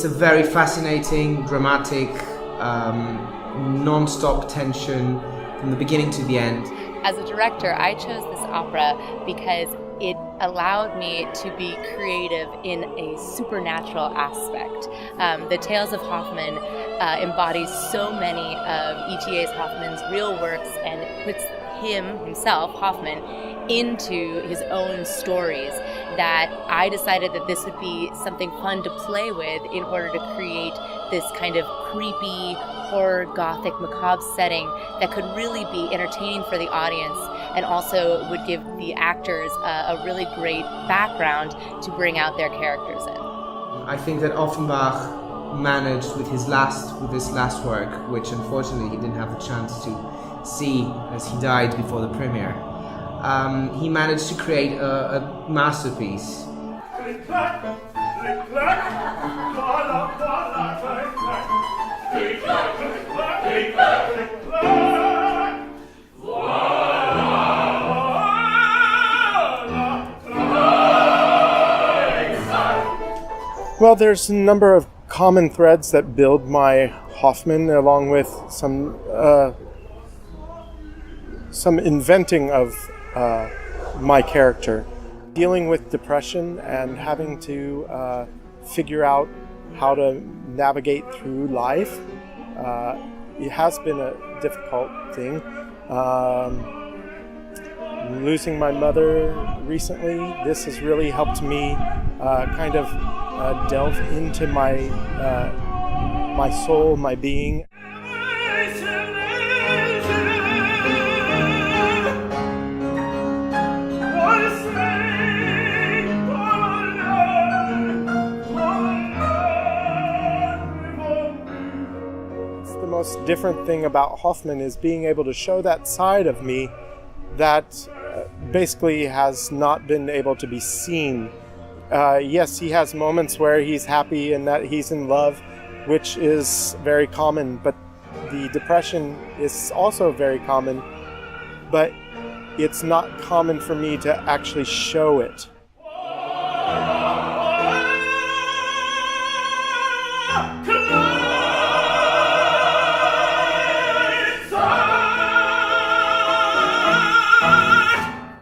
a very fascinating, dramatic, non-stop tension from the beginning to the end. As a director, I chose this opera because it allowed me to be creative in a supernatural aspect. The Tales of Hoffmann embodies so many of E.T.A.'s Hoffmann's real works and puts himself, Hoffmann, into his own stories, that I decided that this would be something fun to play with in order to create this kind of creepy, horror, gothic, macabre setting that could really be entertaining for the audience and also would give the actors a really great background to bring out their characters in. I think that Offenbach managed with this last work, which unfortunately he didn't have the chance to see as he died before the premiere. He managed to create a masterpiece. Well, there's a number of common threads that build my Hoffmann, along with some inventing of my character. Dealing with depression and having to figure out how to navigate through life. It has been a difficult thing. Losing my mother recently, this has really helped me kind of delve into my soul, my being. The most different thing about Hoffmann is being able to show that side of me that basically has not been able to be seen. Yes, he has moments where he's happy and that he's in love, which is very common, but the depression is also very common, but it's not common for me to actually show it.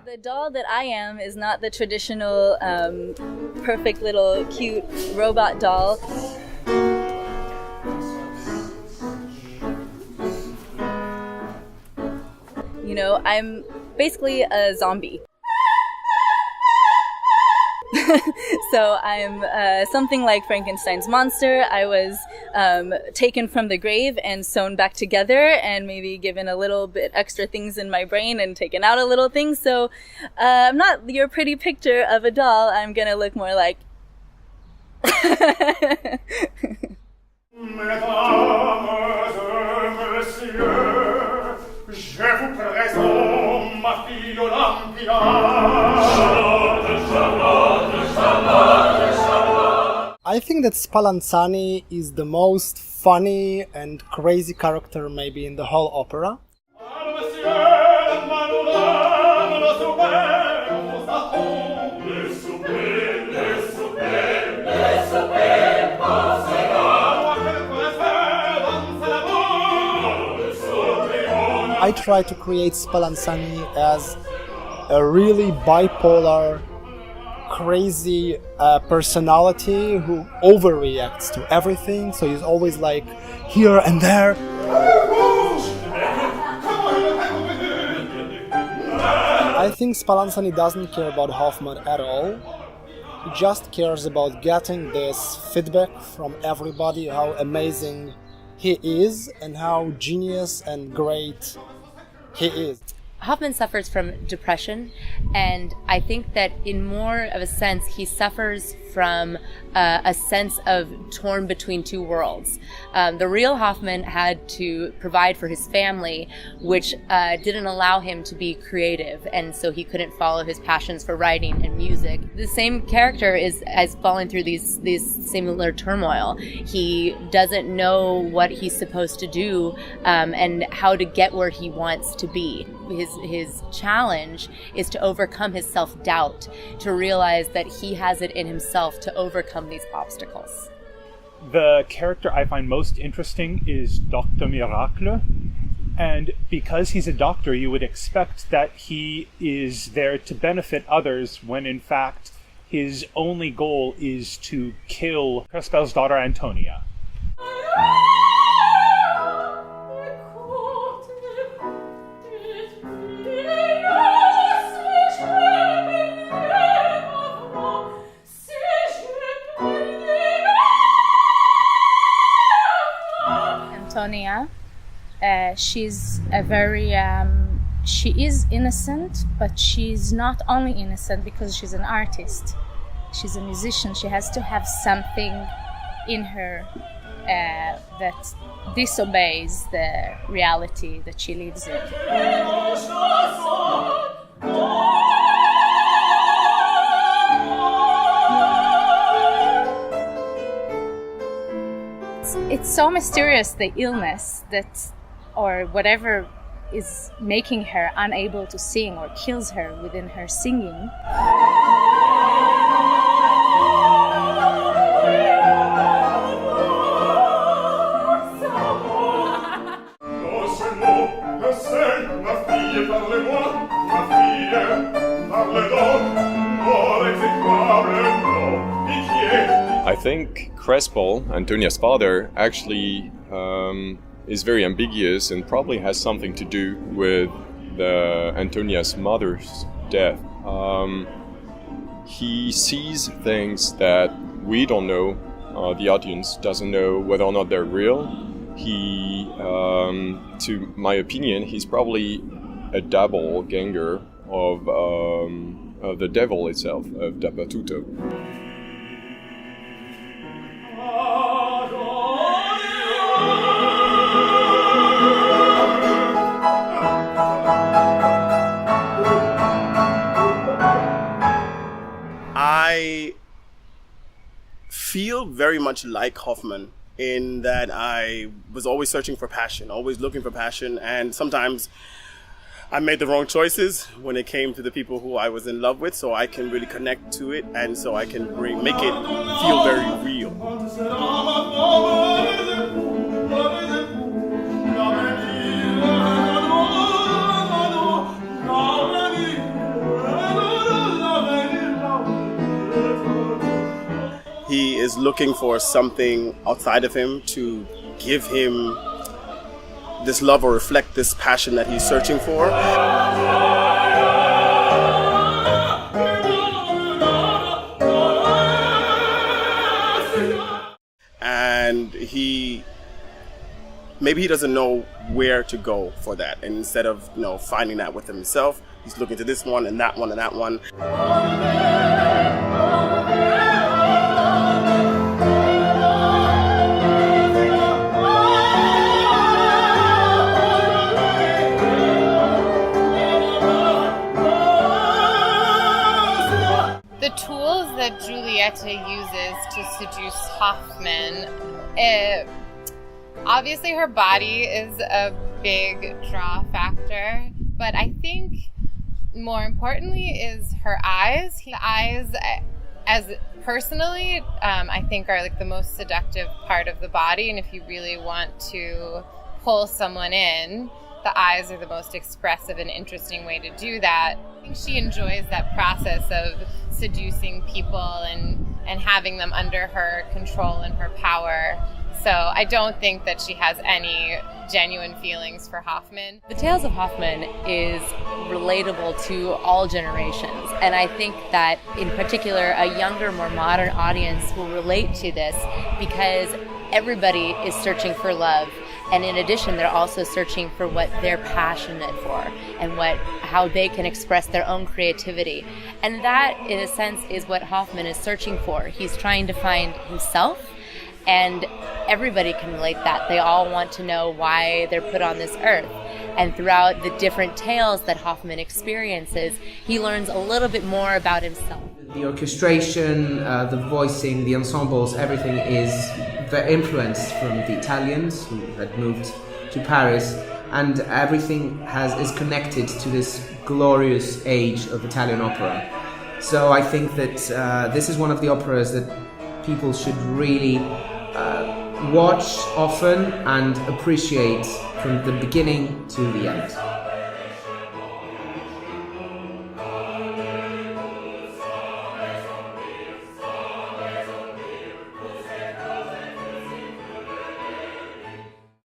The doll that I am is not the traditional perfect little cute robot doll. You know, I'm basically a zombie. So I'm something like Frankenstein's monster. I was taken from the grave and sewn back together and maybe given a little bit extra things in my brain and taken out a little thing. So I'm not your pretty picture of a doll. I'm gonna look more like... I think that Spallanzani is the most funny and crazy character maybe in the whole opera. I try to create Spallanzani as a really bipolar, crazy personality who overreacts to everything, so he's always like here and there. I think Spallanzani doesn't care about Hoffmann at all. He just cares about getting this feedback from everybody, how amazing he is and how genius and great he is. Hoffmann suffers from depression, and I think that in more of a sense, he suffers from a sense of torn between two worlds. The real Hoffmann had to provide for his family, which didn't allow him to be creative, and so he couldn't follow his passions for writing and music. The same character is falling through these similar turmoil. He doesn't know what he's supposed to do and how to get where he wants to be. His challenge is to overcome his self-doubt, to realize that he has it in himself to overcome these obstacles. the character I find most interesting is Dr. Miracle. And because he's a doctor, you would expect that he is there to benefit others when in fact his only goal is to kill Crespel's daughter Antonia. Antonia, she's a very she is innocent, but she's not only innocent because she's an artist. She's a musician. She has to have something in her that disobeys the reality that she lives in. It's so mysterious, the illness that, or whatever is making her unable to sing or kills her within her singing. I think Crespel, Antonia's father, actually is very ambiguous and probably has something to do with Antonia's mother's death. He sees things that we don't know, the audience doesn't know whether or not they're real. He, to my opinion, he's probably a doppelganger of the devil itself, of Dappertuto. I feel very much like Hoffmann in that I was always searching for passion, always looking for passion, and sometimes I made the wrong choices when it came to the people who I was in love with, so I can really connect to it, and so I can make it feel very real. He is looking for something outside of him to give him this love or reflect this passion that he's searching for. And maybe he doesn't know where to go for that. And instead of finding that with himself, he's looking to this one and that one and that one. The tools that Giulietta uses to seduce Hoffmann, obviously her body is a big draw factor, but I think more importantly is her eyes. The eyes, as personally, I think are like the most seductive part of the body, and if you really want to pull someone in, the eyes are the most expressive and interesting way to do that. I think she enjoys that process of seducing people and having them under her control and her power. So I don't think that she has any genuine feelings for Hoffmann. The Tales of Hoffmann is relatable to all generations, and I think that in particular a younger, more modern audience will relate to this because everybody is searching for love. And in addition, they're also searching for what they're passionate for and how they can express their own creativity. And that, in a sense, is what Hoffmann is searching for. He's trying to find himself, and everybody can relate that. They all want to know why they're put on this earth. And throughout the different tales that Hoffmann experiences, he learns a little bit more about himself. The orchestration, the voicing, the ensembles, everything is influenced from the Italians who had moved to Paris, and everything is connected to this glorious age of Italian opera. So I think that this is one of the operas that people should really watch often and appreciate from the beginning to the end.